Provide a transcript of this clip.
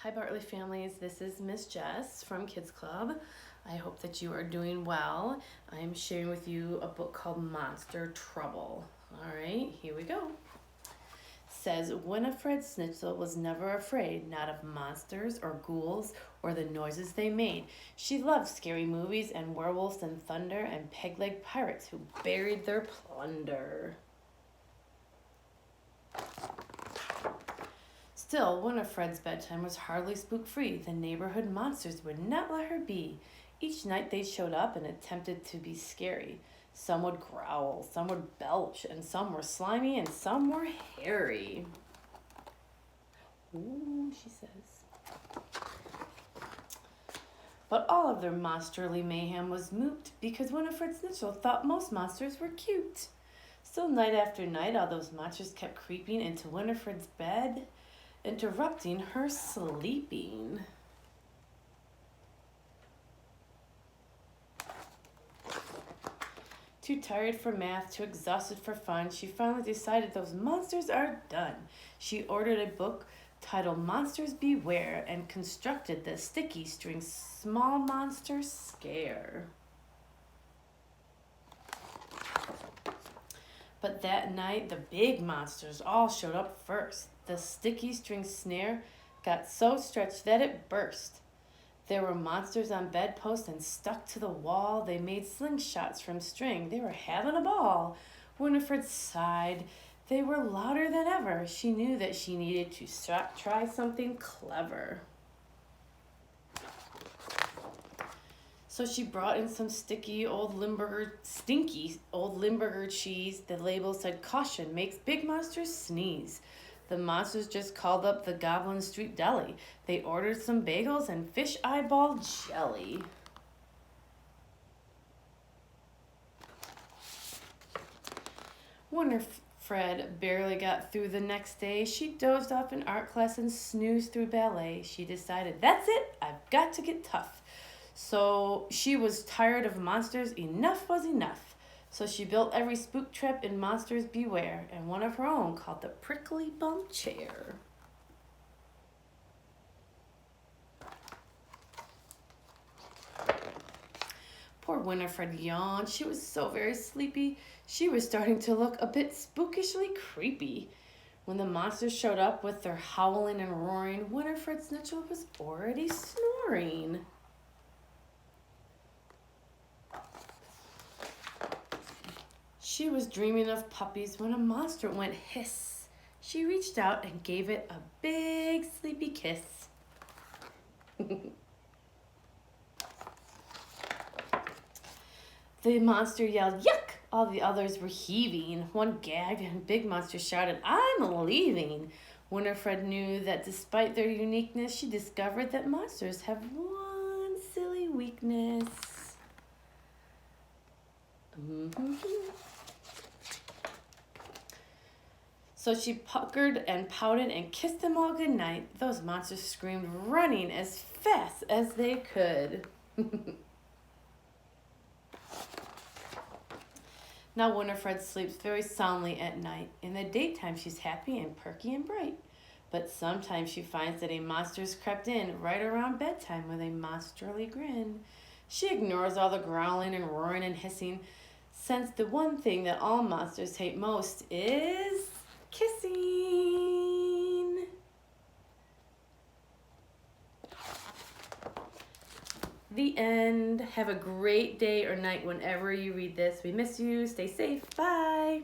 Hi Bartley families, this is Miss Jess from Kids Club. I hope that you are doing well. I'm sharing with you a book called Monster Trouble. All right, here we go. Says Winifred Snitzel was never afraid, not of monsters or ghouls or the noises they made. She loved scary movies and werewolves and thunder and peg-leg pirates who buried their plunder. Still, Winifred's bedtime was hardly spook-free. The neighborhood monsters would not let her be. Each night they showed up and attempted to be scary. Some would growl, some would belch, and some were slimy, and some were hairy. Ooh, she says. But all of their monsterly mayhem was moot because Winifred Snitzel thought most monsters were cute. Still, night after night, all those monsters kept creeping into Winifred's bed, interrupting her sleeping. Too tired for math, too exhausted for fun, she finally decided those monsters are done. She ordered a book titled Monsters Beware and constructed the Sticky String Small Monster Scare. But that night, the big monsters all showed up first. The sticky string snare got so stretched that it burst. There were monsters on bedposts and stuck to the wall. They made slingshots from string. They were having a ball. Winifred sighed. They were louder than ever. She knew that she needed to try something clever. So she brought in some stinky old Limburger cheese. The label said, "Caution, makes big monsters sneeze." The monsters just called up the Goblin Street Deli. They ordered some bagels and fish eyeball jelly. Winifred barely got through the next day. She dozed off in art class and snoozed through ballet. She decided, that's it, I've got to get tough. So she was tired of monsters. Enough was enough. So she built every spook trap in Monsters Beware and one of her own called the Prickly Bump Chair. Poor Winifred yawned. She was so very sleepy. She was starting to look a bit spookishly creepy. When the monsters showed up with their howling and roaring, Winifred Snitzel was already snoring. She was dreaming of puppies when a monster went hiss. She reached out and gave it a big sleepy kiss. The monster yelled, "Yuck!" All the others were heaving. One gagged and Big Monster shouted, "I'm leaving." Winifred knew that despite their uniqueness, she discovered that monsters have one silly weakness. So she puckered and pouted and kissed them all goodnight. Those monsters screamed, running as fast as they could. Now Winifred sleeps very soundly at night. In the daytime, she's happy and perky and bright. But sometimes she finds that a monster's crept in right around bedtime with a monsterly grin. She ignores all the growling and roaring and hissing, since the one thing that all monsters hate most is kissing. The end. Have a great day or night whenever you read this. We miss you. Stay safe. Bye.